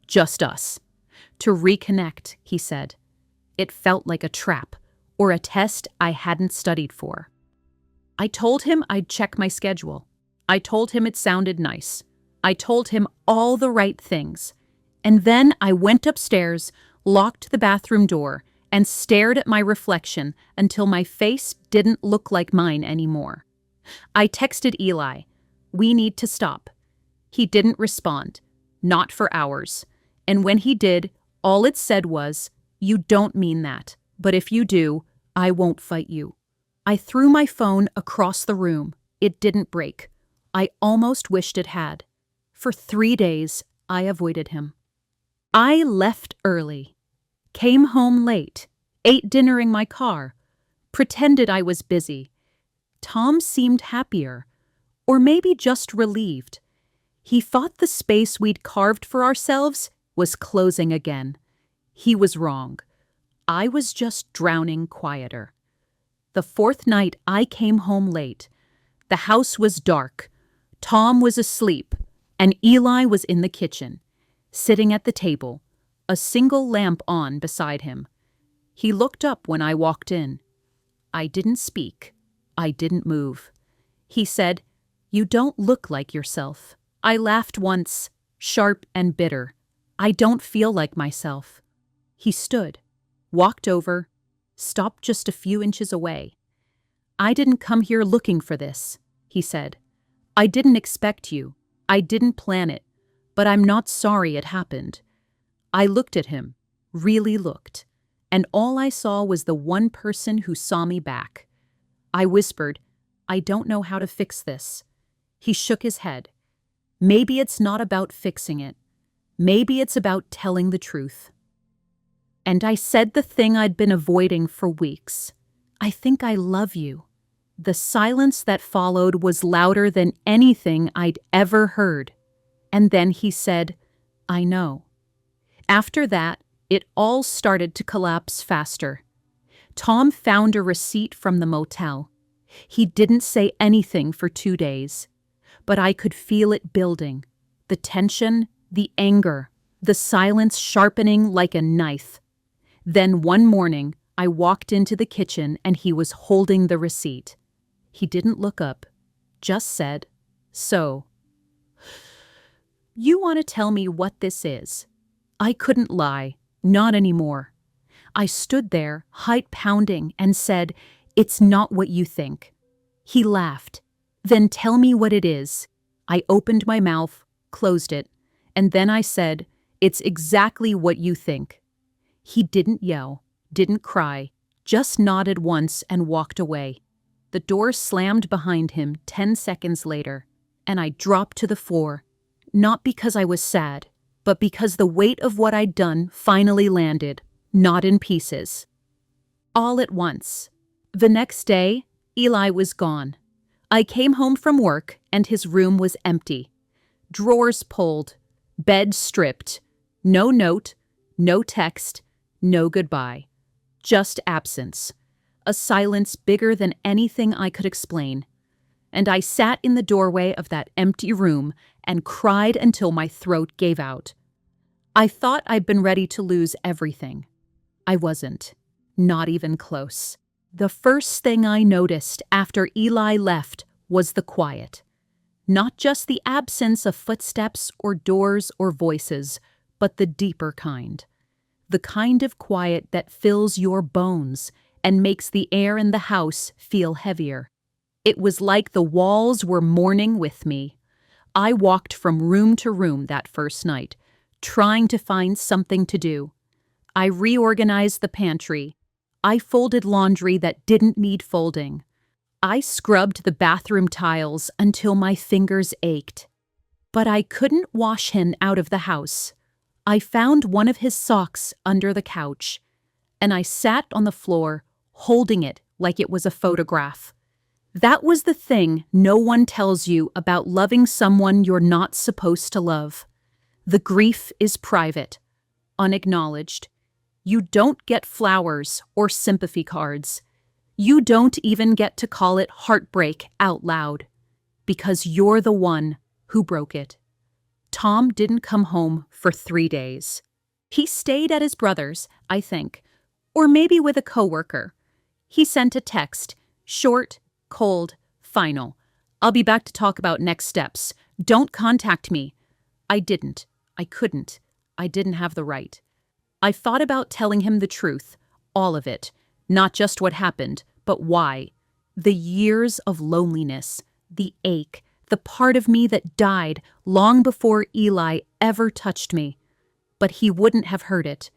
Just us. To reconnect, he said. It felt like a trap, or a test I hadn't studied for. I told him I'd check my schedule. I told him it sounded nice. I told him all the right things. And then I went upstairs, locked the bathroom door, and stared at my reflection until my face didn't look like mine anymore. I texted Eli, "We need to stop." He didn't respond, not for hours. And when he did, all it said was, "You don't mean that, but if you do, I won't fight you." I threw my phone across the room. It didn't break. I almost wished it had. For 3 days, I avoided him. I left early, came home late, ate dinner in my car, pretended I was busy. Tom seemed happier, or maybe just relieved. He thought the space we'd carved for ourselves was closing again. He was wrong. I was just drowning quieter. The 4th night, I came home late. The house was dark. Tom was asleep, and Eli was in the kitchen, sitting at the table, a single lamp on beside him. He looked up when I walked in. I didn't speak. I didn't move. He said, "You don't look like yourself." I laughed once, sharp and bitter. I don't feel like myself. He stood, walked over, stopped just a few inches away. "I didn't come here looking for this," he said. "I didn't expect you. I didn't plan it, but I'm not sorry it happened." I looked at him, really looked, and all I saw was the one person who saw me back. I whispered, "I don't know how to fix this." He shook his head. "Maybe it's not about fixing it. Maybe it's about telling the truth." And I said the thing I'd been avoiding for weeks. "I think I love you." The silence that followed was louder than anything I'd ever heard. And then he said, "I know." After that, it all started to collapse faster. Tom found a receipt from the motel. He didn't say anything for 2 days, but I could feel it building. The tension, the anger, the silence sharpening like a knife. Then one morning, I walked into the kitchen and he was holding the receipt. He didn't look up, just said, "So, you want to tell me what this is?" I couldn't lie, not anymore. I stood there, heart pounding, and said, "It's not what you think." He laughed. "Then tell me what it is." I opened my mouth, closed it, and then I said, "It's exactly what you think." He didn't yell, didn't cry, just nodded once and walked away. The door slammed behind him 10 seconds later, and I dropped to the floor, not because I was sad, but because the weight of what I'd done finally landed, not in pieces. All at once. The next day, Eli was gone. I came home from work, and his room was empty. Drawers pulled, bed stripped, no note, no text, no goodbye. Just absence. A silence bigger than anything I could explain. And I sat in the doorway of that empty room and cried until my throat gave out. I thought I'd been ready to lose everything. I wasn't. Not even close. The first thing I noticed after Eli left was the quiet. Not just the absence of footsteps or doors or voices, but the deeper kind. The kind of quiet that fills your bones and makes the air in the house feel heavier. It was like the walls were mourning with me. I walked from room to room that first night, trying to find something to do. I reorganized the pantry. I folded laundry that didn't need folding. I scrubbed the bathroom tiles until my fingers ached. But I couldn't wash him out of the house. I found one of his socks under the couch, and I sat on the floor, holding it like it was a photograph. That was the thing no one tells you about loving someone you're not supposed to love. The grief is private, unacknowledged. You don't get flowers or sympathy cards. You don't even get to call it heartbreak out loud, because you're the one who broke it. Tom didn't come home for 3 days. He stayed at his brother's, I think, or maybe with a coworker. He sent a text, short, cold, final. I'll be back to talk about next steps. Don't contact me. I didn't. I couldn't. I didn't have the right. I thought about telling him the truth, all of it, not just what happened, but why. The years of loneliness, the ache, the part of me that died long before Eli ever touched me. But he wouldn't have heard it,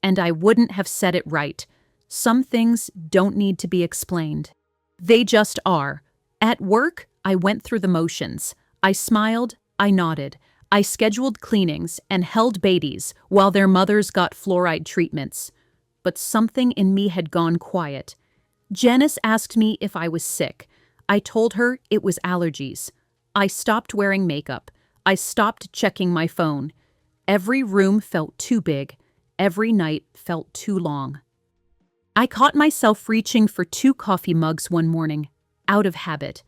and I wouldn't have said it right. Some things don't need to be explained. They just are. At work, I went through the motions. I smiled, I nodded. I scheduled cleanings and held babies while their mothers got fluoride treatments. But something in me had gone quiet. Janice asked me if I was sick. I told her it was allergies. I stopped wearing makeup. I stopped checking my phone. Every room felt too big. Every night felt too long. I caught myself reaching for 2 coffee mugs one morning, out of habit.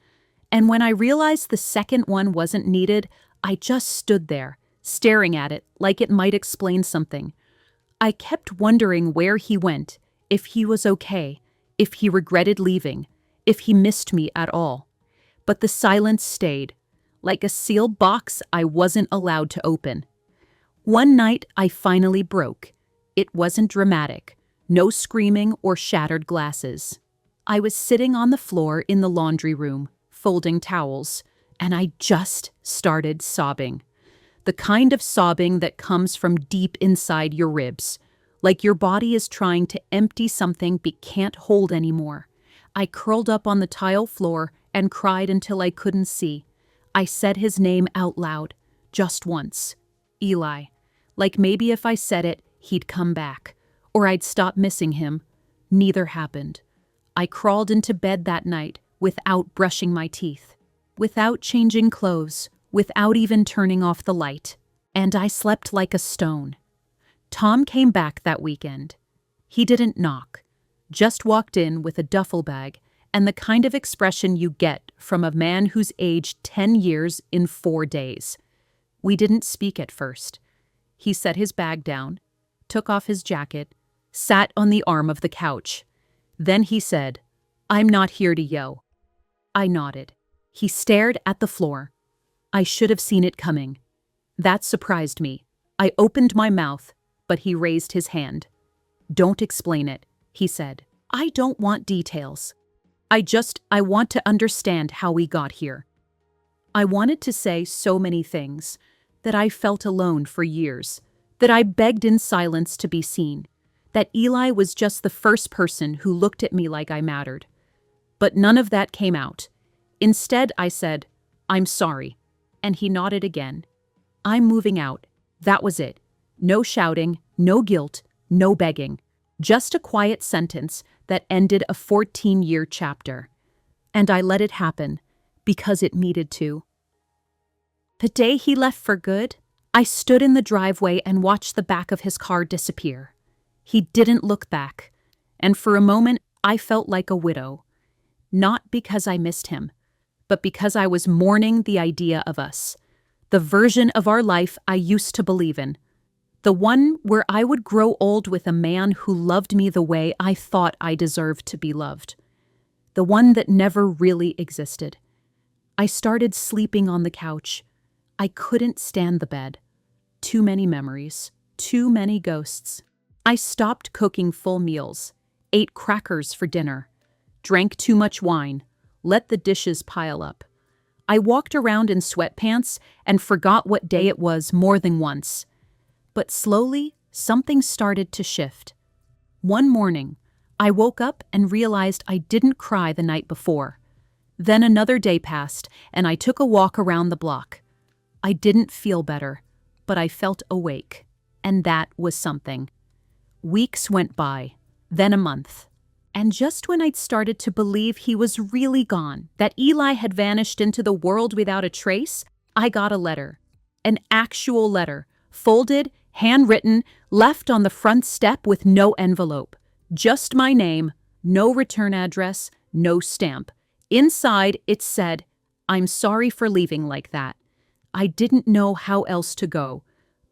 And when I realized the second one wasn't needed, I just stood there, staring at it like it might explain something. I kept wondering where he went, if he was okay, if he regretted leaving, if he missed me at all. But the silence stayed, like a sealed box I wasn't allowed to open. One night I finally broke. It wasn't dramatic. No screaming or shattered glasses. I was sitting on the floor in the laundry room, folding towels, and I just started sobbing. The kind of sobbing that comes from deep inside your ribs, like your body is trying to empty something but can't hold anymore. I curled up on the tile floor and cried until I couldn't see. I said his name out loud, just once. Eli. Like maybe if I said it, he'd come back. Or I'd stop missing him. Neither happened. I crawled into bed that night without brushing my teeth, without changing clothes, without even turning off the light. And I slept like a stone. Tom came back that weekend. He didn't knock, just walked in with a duffel bag and the kind of expression you get from a man who's aged 10 years in 4 days. We didn't speak at first. He set his bag down, took off his jacket, sat on the arm of the couch. Then he said, "I'm not here to yo." I nodded. He stared at the floor. I should have seen it coming. That surprised me. I opened my mouth, but he raised his hand. "Don't explain it," he said. "I don't want details. I want to understand how we got here." I wanted to say so many things, that I felt alone for years, that I begged in silence to be seen, that Eli was just the first person who looked at me like I mattered. But none of that came out. Instead, I said, "I'm sorry," and he nodded again. "I'm moving out." That was it. No shouting, no guilt, no begging. Just a quiet sentence that ended a 14-year chapter. And I let it happen, because it needed to. The day he left for good, I stood in the driveway and watched the back of his car disappear. He didn't look back, and for a moment I felt like a widow. Not because I missed him, but because I was mourning the idea of us, the version of our life I used to believe in, the one where I would grow old with a man who loved me the way I thought I deserved to be loved, the one that never really existed. I started sleeping on the couch. I couldn't stand the bed. Too many memories, too many ghosts. I stopped cooking full meals, ate crackers for dinner, drank too much wine, let the dishes pile up. I walked around in sweatpants and forgot what day it was more than once. But slowly, something started to shift. One morning, I woke up and realized I didn't cry the night before. Then another day passed, and I took a walk around the block. I didn't feel better, but I felt awake, and that was something. Weeks went by, then a month. And just when I'd started to believe he was really gone, that Eli had vanished into the world without a trace, I got a letter. An actual letter, folded, handwritten, left on the front step with no envelope. Just my name, no return address, no stamp. Inside, it said, "I'm sorry for leaving like that. I didn't know how else to go.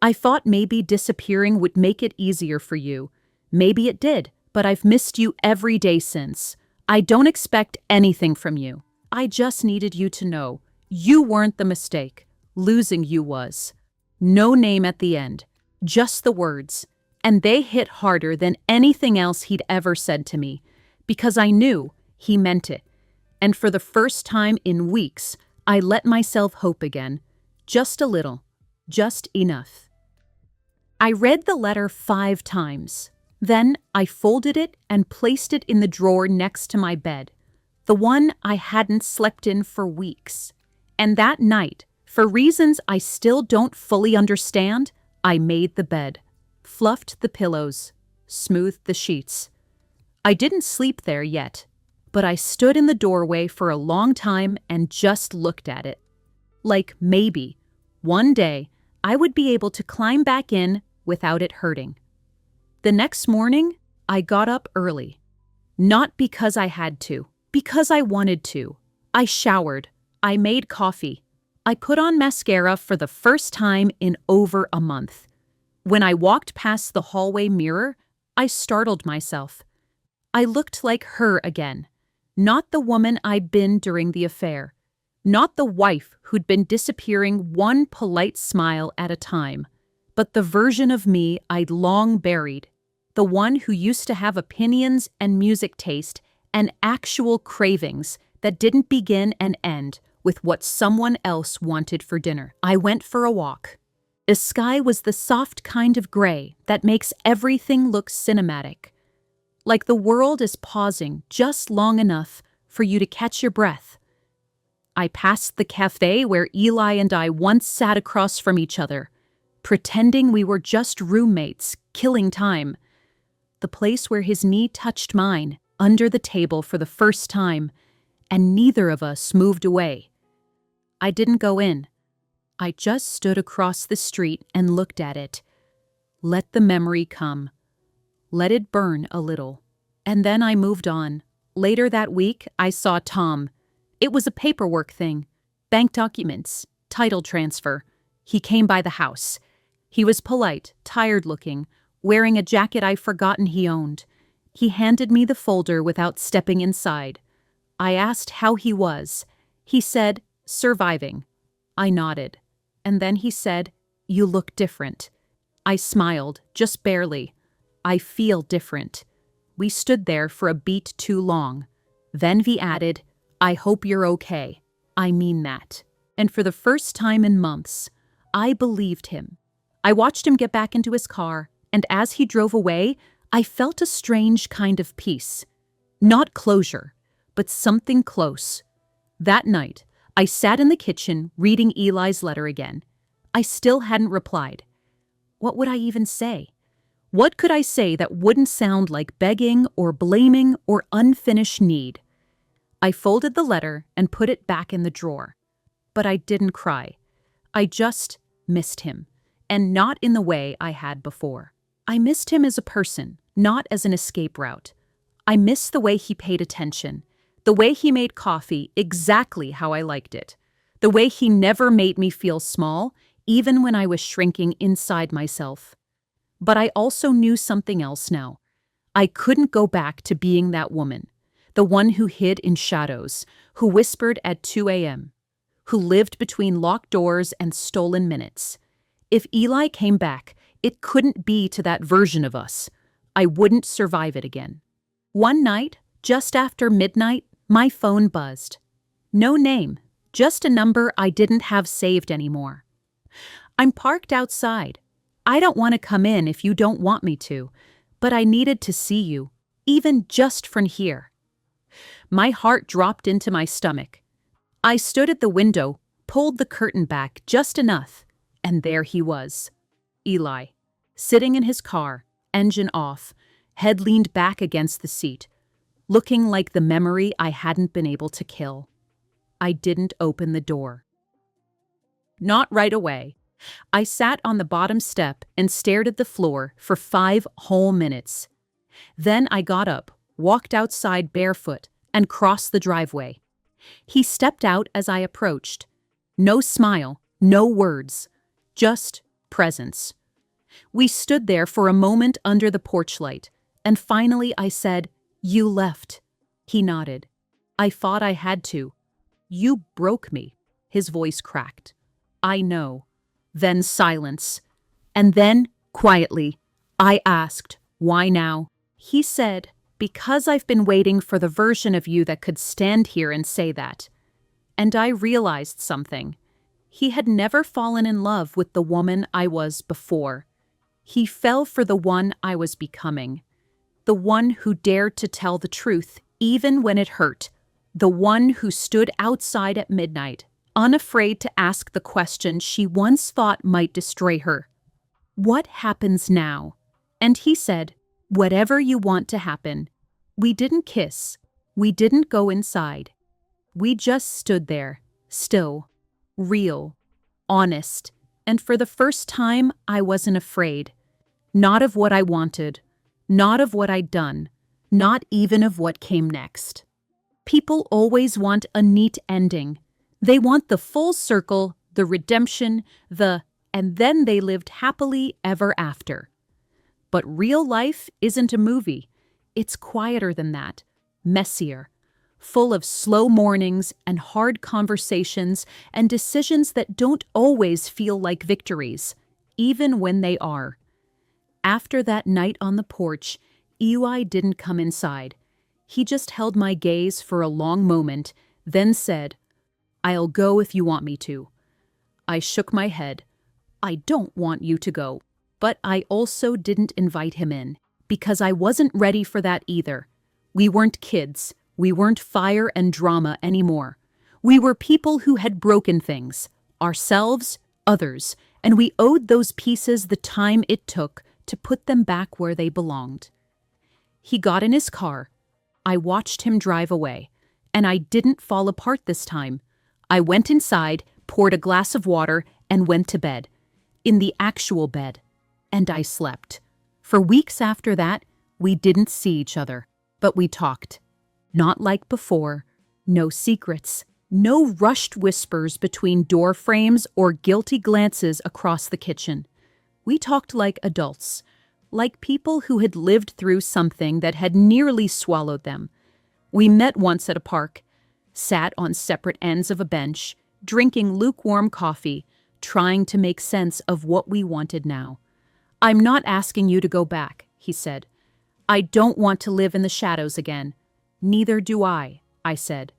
I thought maybe disappearing would make it easier for you. Maybe it did, but I've missed you every day since. I don't expect anything from you. I just needed you to know you weren't the mistake. Losing you was." No name at the end, just the words. And they hit harder than anything else he'd ever said to me, because I knew he meant it. And for the first time in weeks, I let myself hope again. Just a little. Just enough. I read the letter 5 times. Then I folded it and placed it in the drawer next to my bed, the one I hadn't slept in for weeks. And that night, for reasons I still don't fully understand, I made the bed, fluffed the pillows, smoothed the sheets. I didn't sleep there yet, but I stood in the doorway for a long time and just looked at it. Like maybe, one day, I would be able to climb back in without it hurting. The next morning, I got up early. Not because I had to, because I wanted to. I showered. I made coffee. I put on mascara for the first time in over a month. When I walked past the hallway mirror, I startled myself. I looked like her again. Not the woman I'd been during the affair. Not the wife who'd been disappearing one polite smile at a time, but the version of me I'd long buried. The one who used to have opinions and music taste and actual cravings that didn't begin and end with what someone else wanted for dinner. I went for a walk. The sky was the soft kind of gray that makes everything look cinematic. Like the world is pausing just long enough for you to catch your breath. I passed the cafe where Eli and I once sat across from each other, pretending we were just roommates, killing time. The place where his knee touched mine, under the table for the first time, and neither of us moved away. I didn't go in. I just stood across the street and looked at it. Let the memory come. Let it burn a little. And then I moved on. Later that week, I saw Tom. It was a paperwork thing. Bank documents, title transfer. He came by the house. He was polite, tired-looking, wearing a jacket I'd forgotten he owned. He handed me the folder without stepping inside. I asked how he was. He said, "Surviving." I nodded. And then he said, "You look different." I smiled, just barely. "I feel different." We stood there for a beat too long. Then he added, "I hope you're okay. I mean that." And for the first time in months, I believed him. I watched him get back into his car, and as he drove away, I felt a strange kind of peace. Not closure, but something close. That night, I sat in the kitchen reading Eli's letter again. I still hadn't replied. What would I even say? What could I say that wouldn't sound like begging or blaming or unfinished need? I folded the letter and put it back in the drawer. But I didn't cry. I just missed him, and not in the way I had before. I missed him as a person, not as an escape route. I missed the way he paid attention, the way he made coffee exactly how I liked it, the way he never made me feel small, even when I was shrinking inside myself. But I also knew something else now. I couldn't go back to being that woman, the one who hid in shadows, who whispered at 2 a.m., who lived between locked doors and stolen minutes. If Eli came back, it couldn't be to that version of us. I wouldn't survive it again. One night, just after midnight, my phone buzzed. No name, just a number I didn't have saved anymore. "I'm parked outside. I don't want to come in if you don't want me to, but I needed to see you, even just from here." My heart dropped into my stomach. I stood at the window, pulled the curtain back just enough, and there he was. Eli, sitting in his car, engine off, head leaned back against the seat, looking like the memory I hadn't been able to kill. I didn't open the door. Not right away. I sat on the bottom step and stared at the floor for 5 whole minutes. Then I got up, walked outside barefoot, and crossed the driveway. He stepped out as I approached. No smile, no words, just presence. We stood there for a moment under the porch light, and finally I said, "You left." He nodded. "I thought I had to." "You broke me." His voice cracked. "I know." Then silence. And then, quietly, I asked, "Why now?" He said, "Because I've been waiting for the version of you that could stand here and say that." And I realized something. He had never fallen in love with the woman I was before. He fell for the one I was becoming. The one who dared to tell the truth, even when it hurt. The one who stood outside at midnight, unafraid to ask the question she once thought might destroy her. "What happens now?" And he said, "Whatever you want to happen." We didn't kiss. We didn't go inside. We just stood there, still, real, honest, and for the first time I wasn't afraid. Not of what I wanted, not of what I'd done, not even of what came next. People always want a neat ending. They want the full circle, the redemption, and then they lived happily ever after. But real life isn't a movie. It's quieter than that, messier, full of slow mornings and hard conversations and decisions that don't always feel like victories, even when they are. After that night on the porch, Eli didn't come inside. He just held my gaze for a long moment, then said, "I'll go if you want me to." I shook my head. "I don't want you to go." But I also didn't invite him in, because I wasn't ready for that either. We weren't kids. We weren't fire and drama anymore. We were people who had broken things, ourselves, others, and we owed those pieces the time it took to put them back where they belonged. He got in his car. I watched him drive away, and I didn't fall apart this time. I went inside, poured a glass of water, and went to bed. In the actual bed. And I slept. For weeks after that, we didn't see each other, but we talked. Not like before. No secrets. No rushed whispers between door frames or guilty glances across the kitchen. We talked like adults, like people who had lived through something that had nearly swallowed them. We met once at a park, sat on separate ends of a bench, drinking lukewarm coffee, trying to make sense of what we wanted now. "I'm not asking you to go back," he said. "I don't want to live in the shadows again." "Neither do I," I said.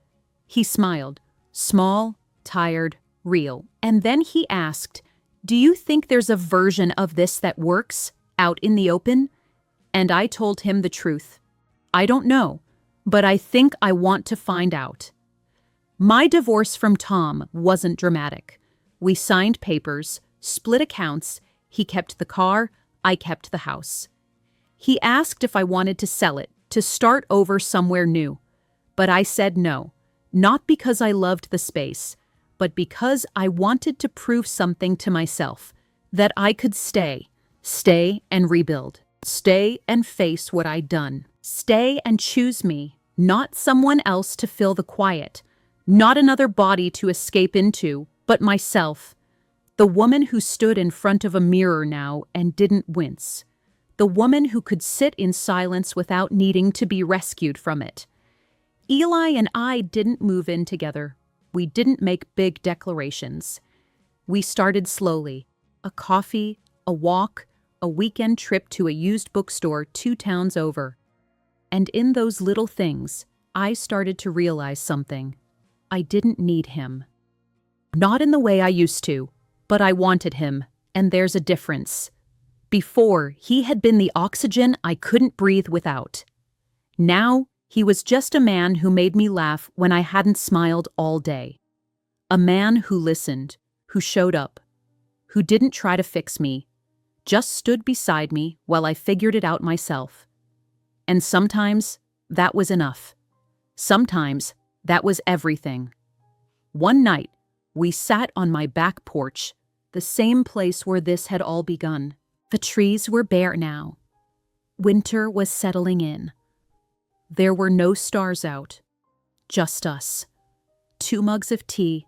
He smiled, small, tired, real, and then he asked, "Do you think there's a version of this that works, out in the open?" And I told him the truth. "I don't know, but I think I want to find out." My divorce from Tom wasn't dramatic. We signed papers, split accounts. He kept the car, I kept the house. He asked if I wanted to sell it, to start over somewhere new. But I said no, not because I loved the space, but because I wanted to prove something to myself, that I could stay and rebuild, stay and face what I'd done, stay and choose me, not someone else to fill the quiet, not another body to escape into, but myself. The woman who stood in front of a mirror now and didn't wince. The woman who could sit in silence without needing to be rescued from it. Eli and I didn't move in together. We didn't make big declarations. We started slowly. A coffee, a walk, a weekend trip to a used bookstore 2 towns over. And in those little things, I started to realize something. I didn't need him. Not in the way I used to. But I wanted him, and there's a difference. Before, he had been the oxygen I couldn't breathe without. Now, he was just a man who made me laugh when I hadn't smiled all day. A man who listened, who showed up, who didn't try to fix me, just stood beside me while I figured it out myself. And sometimes that was enough. Sometimes that was everything. One night, we sat on my back porch, the same place where this had all begun. The trees were bare now. Winter was settling in. There were no stars out, just us. 2 mugs of tea,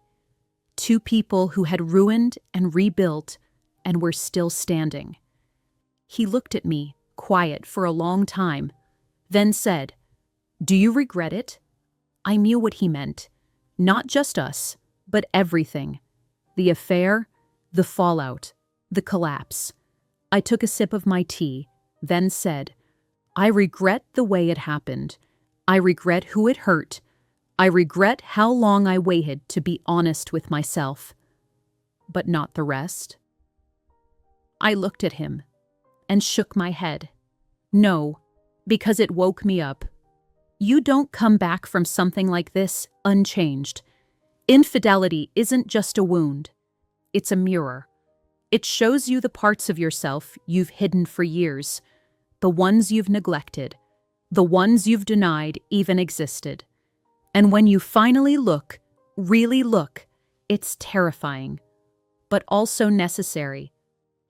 2 people who had ruined and rebuilt and were still standing. He looked at me, quiet for a long time, then said, "Do you regret it?" I knew what he meant. Not just us, but everything. The affair, the fallout, the collapse. I took a sip of my tea, then said, "I regret the way it happened. I regret who it hurt. I regret how long I waited to be honest with myself. But not the rest." I looked at him and shook my head. No, because it woke me up. You don't come back from something like this unchanged. Infidelity isn't just a wound. It's a mirror. It shows you the parts of yourself you've hidden for years, the ones you've neglected, the ones you've denied even existed. And when you finally look, really look, it's terrifying, but also necessary.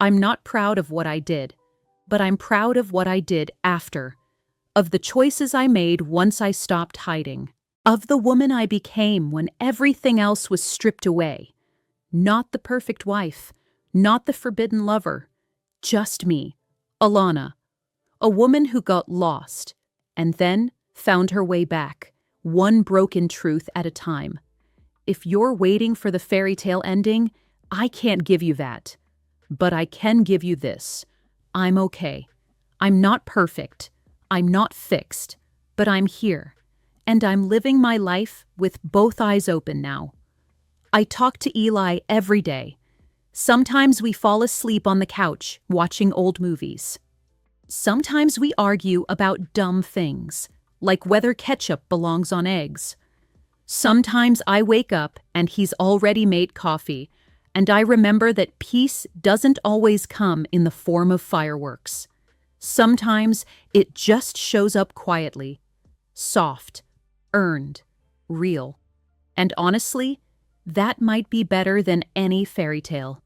I'm not proud of what I did, but I'm proud of what I did after, of the choices I made once I stopped hiding, of the woman I became when everything else was stripped away. Not the perfect wife, not the forbidden lover, just me, Alana, a woman who got lost and then found her way back, one broken truth at a time. If you're waiting for the fairy tale ending, I can't give you that. But I can give you this. I'm okay. I'm not perfect. I'm not fixed. But I'm here. And I'm living my life with both eyes open now. I talk to Eli every day. Sometimes we fall asleep on the couch watching old movies. Sometimes we argue about dumb things, like whether ketchup belongs on eggs. Sometimes I wake up and he's already made coffee, and I remember that peace doesn't always come in the form of fireworks. Sometimes it just shows up quietly, soft, earned, real. And honestly, that might be better than any fairy tale.